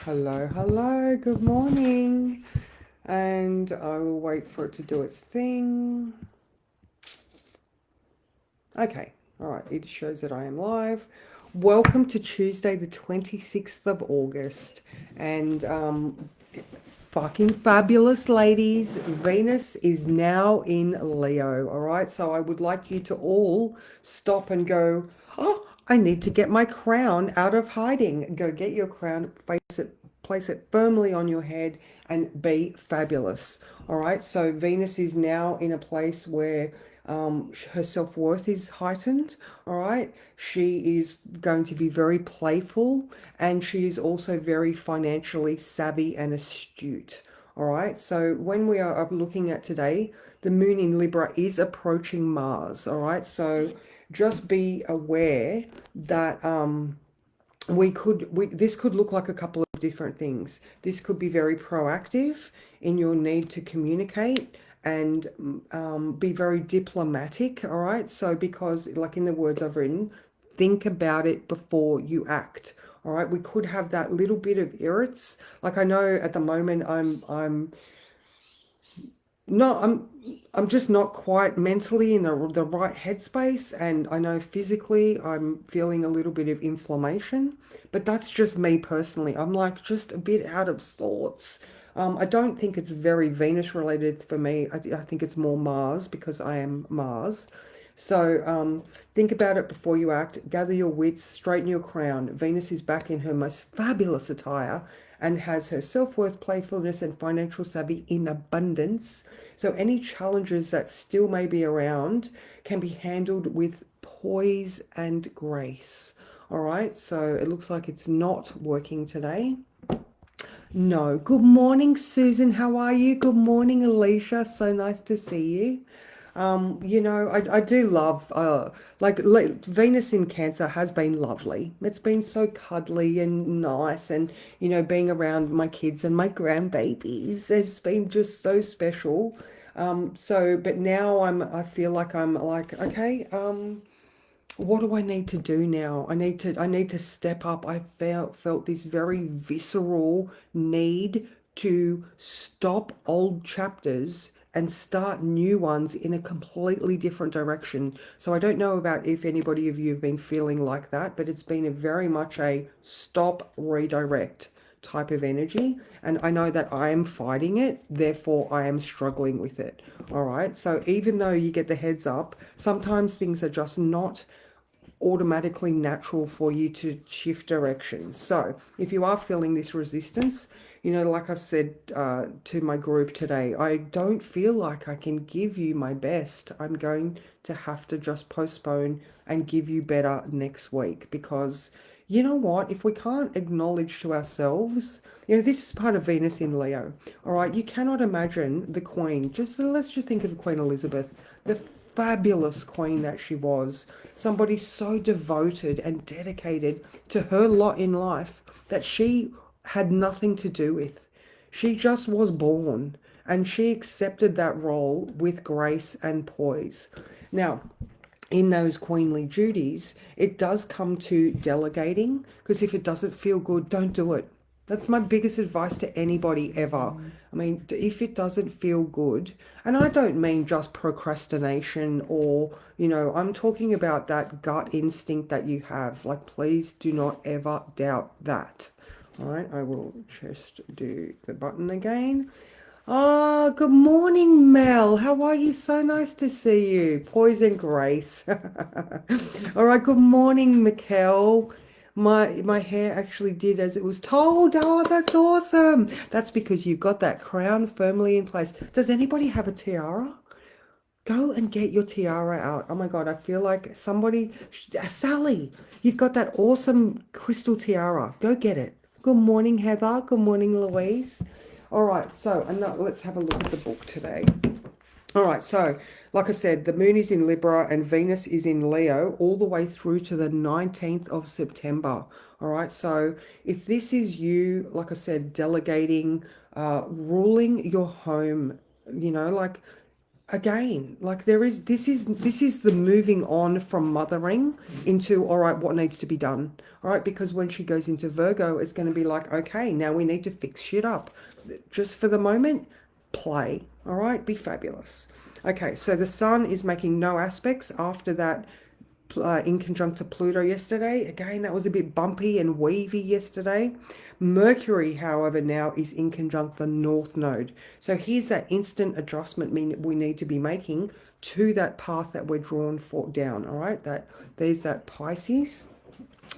Hello, good morning. And I will wait for it to do its thing. Okay, all right, it shows that I am live. Welcome to Tuesday, the 26th of August. And fucking fabulous, ladies. Venus is now in Leo, all right? So I would like you to all stop and go, oh, I need to get my crown out of hiding. Go get your crown, place it firmly on your head, and be fabulous, all right? So Venus is now in a place where her self-worth is heightened, all right? She is going to be very playful, and she is also very financially savvy and astute, all right? So when we are looking at today, the moon in Libra is approaching Mars, all right? So just be aware that this could look like a couple of different things. This could be very proactive in your need to communicate and be very diplomatic, all right? So because, like in the words I've written, think about it before you act. All right, we could have that little bit of irrits. Like I know at the moment I'm no, I'm just not quite mentally in the right headspace, and I know physically I'm feeling a little bit of inflammation, but that's just me personally. I'm like just a bit out of sorts. I don't think it's very Venus related for me. I think it's more Mars because I am Mars. So think about it before you act. Gather your wits, straighten your crown. Venus is back in her most fabulous attire and has her self-worth, playfulness, and financial savvy in abundance. So any challenges that still may be around can be handled with poise and grace. All right, so it looks like it's not working today. No. Good morning, Susan. How are you? Good morning, Alicia. So nice to see you. I do love, Venus in Cancer has been lovely. It's been so cuddly and nice, and, being around my kids and my grandbabies, it's been just so special. But now I feel like I'm like, okay, what do I need to do now? I need to step up. I felt this very visceral need to stop old chapters and start new ones in a completely different direction. So I don't know about if anybody of you have been feeling like that, but it's been a very much a stop, redirect type of energy. And I know that I am fighting it, therefore I am struggling with it. All right. So even though you get the heads up, sometimes things are just not automatically natural for you to shift direction. So if you are feeling this resistance, like I've said to my group today, I don't feel like I can give you my best. I'm going to have to just postpone and give you better next week, because you know what? If we can't acknowledge to ourselves, this is part of Venus in Leo. All right, you cannot imagine the Queen. Let's just think of Queen Elizabeth, the fabulous queen that she was, somebody so devoted and dedicated to her lot in life that she had nothing to do with. She just was born, and she accepted that role with grace and poise. Now, in those queenly duties, it does come to delegating, because if it doesn't feel good, don't do it. That's my biggest advice to anybody ever. I mean, if it doesn't feel good, and I don't mean just procrastination or, I'm talking about that gut instinct that you have. Like, please do not ever doubt that. All right, I will just do the button again. Ah, good morning, Mel. How are you? So nice to see you. Poise and grace. All right, good morning, Mikkel. My hair actually did as it was told. Oh, that's awesome. That's because you've got that crown firmly in place. Does anybody have a tiara? Go and get your tiara out. Oh my God, I feel like somebody, Sally, you've got that awesome crystal tiara. Go get it. Good morning, Heather. Good morning, Louise. All right, so let's have a look at the book today. All right, so like I said, the moon is in Libra and Venus is in Leo all the way through to the 19th of September. All right, so if this is you, like I said, delegating, ruling your home, like again, like this is the moving on from mothering into, all right, what needs to be done. All right, because when she goes into Virgo, it's going to be like, okay, now we need to fix shit up. Just for the moment, play. All right, be fabulous. Okay, so the sun is making no aspects after that in conjunct to Pluto yesterday. Again, that was a bit bumpy and weavy yesterday. Mercury, however, now is in conjunct the North Node. So here's that instant adjustment we need to be making to that path that we're drawn for down. All right, there's that Pisces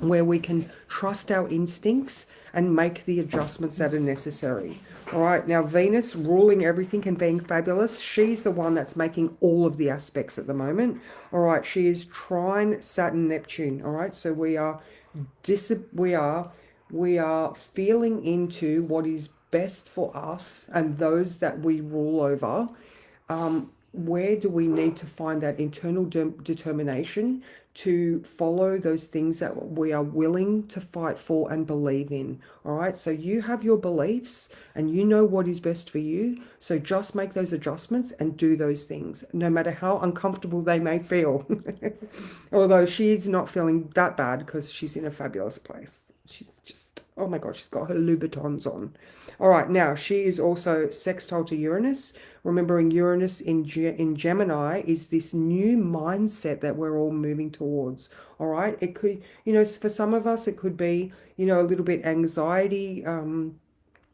where we can trust our instincts and make the adjustments that are necessary. All right, now Venus ruling everything and being fabulous. She's the one that's making all of the aspects at the moment. All right, she is trine Saturn Neptune. All right, so we are feeling into what is best for us and those that we rule over. Where do we need to find that internal determination to follow those things that we are willing to fight for and believe in? All right, so you have your beliefs and you know what is best for you, so just make those adjustments and do those things no matter how uncomfortable they may feel. Although she's not feeling that bad because she's in a fabulous place. She's just, oh my God, she's got her Louboutins on. All right, now she is also sextile to Uranus. Remembering Uranus in Gemini is this new mindset that we're all moving towards. All right, it could, for some of us, it could be, a little bit anxiety,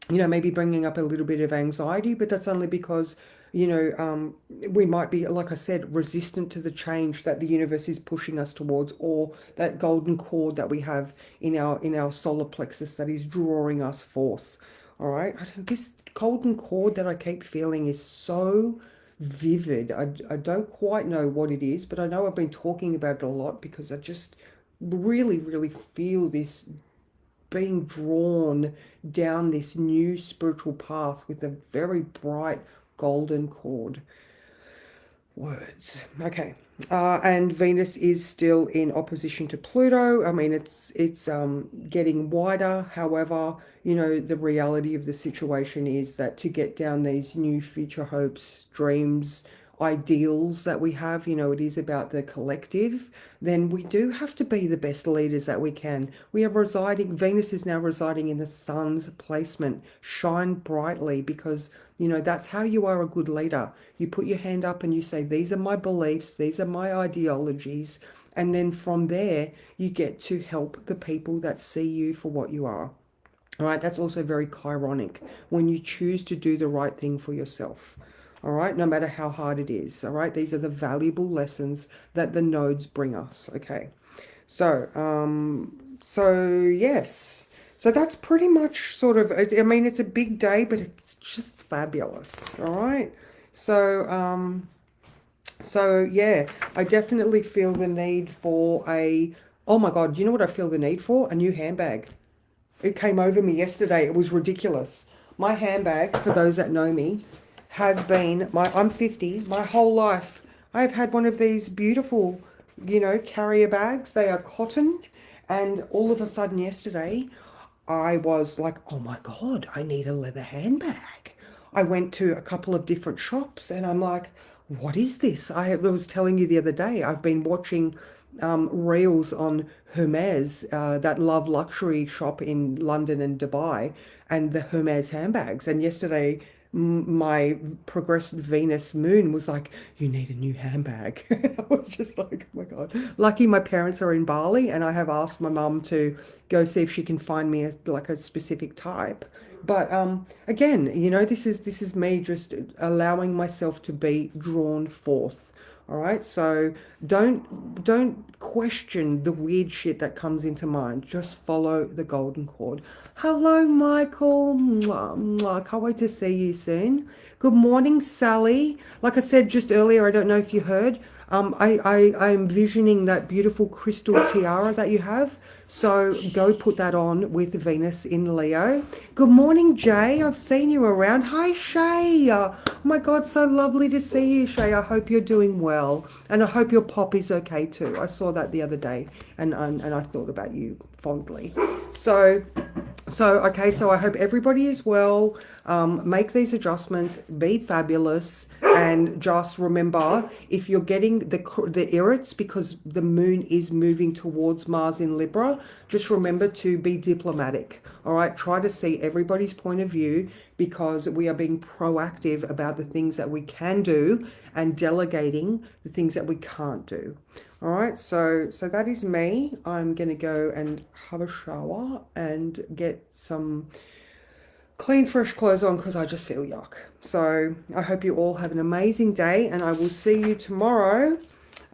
maybe bringing up a little bit of anxiety, but that's only because, we might be, like I said, resistant to the change that the universe is pushing us towards, or that golden cord that we have in our solar plexus that is drawing us forth. All right, this golden cord that I keep feeling is so vivid. I don't quite know what it is, but I know I've been talking about it a lot because I just really, really feel this being drawn down this new spiritual path with a very bright golden cord. Words. Okay. And Venus is still in opposition to Pluto. I mean, it's getting wider. However, the reality of the situation is that to get down these new future hopes, dreams, ideals that we have, it is about the collective, then we do have to be the best leaders that we can. Venus is now residing in the sun's placement. Shine brightly, because that's how you are a good leader. You put your hand up and you say, these are my beliefs, these are my ideologies, and then from there you get to help the people that see you for what you are. All right, that's also very chironic when you choose to do the right thing for yourself. All right, no matter how hard it is. All right, these are the valuable lessons that the nodes bring us. Okay, so yes, so that's pretty much sort of. I mean, it's a big day, but it's just fabulous. All right, so yeah, I definitely feel the need for oh my God, you know what I feel the need for? A new handbag. It came over me yesterday. It was ridiculous. My handbag, for those that know me, has been I'm 50, my whole life I've had one of these beautiful, carrier bags. They are cotton, and all of a sudden yesterday I was like, oh my God, I need a leather handbag. I went to a couple of different shops and I'm like, what is this? I was telling you the other day, I've been watching reels on Hermes, that Love Luxury shop in London and Dubai, and the Hermes handbags. And yesterday, my progressed Venus moon was like, you need a new handbag. I was just like, oh my God. Lucky my parents are in Bali, and I have asked my mum to go see if she can find me a specific type. But again, this is me just allowing myself to be drawn forth. All right, so don't question the weird shit that comes into mind. Just follow the golden cord. Hello, Michael. Mwah, mwah. Can't wait to see you soon. Good morning, Sally. Like I said just earlier, I don't know if you heard. I'm visioning that beautiful crystal tiara that you have. So go put that on with Venus in Leo. Good morning, Jay. I've seen you around. Hi, Shay. Oh my God, so lovely to see you, Shay. I hope you're doing well. And I hope your pop is okay too. I saw that the other day and I thought about you fondly. So okay, so I hope everybody is well. Make these adjustments. Be fabulous. And just remember, if you're getting the irrits because the moon is moving towards Mars in Libra, just remember to be diplomatic. All right, try to see everybody's point of view, because we are being proactive about the things that we can do and delegating the things that we can't do. All right, so that is me. I'm going to go and have a shower and get some clean, fresh clothes on because I just feel yuck. So I hope you all have an amazing day, and I will see you tomorrow.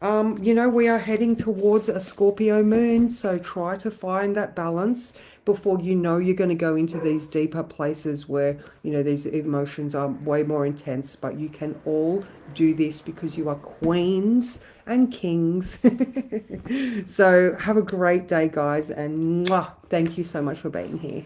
You know, we are heading towards a Scorpio moon, so try to find that balance before you know you're going to go into these deeper places where, you know, these emotions are way more intense. But you can all do this because you are queens and kings. So have a great day, guys, and mwah, thank you so much for being here.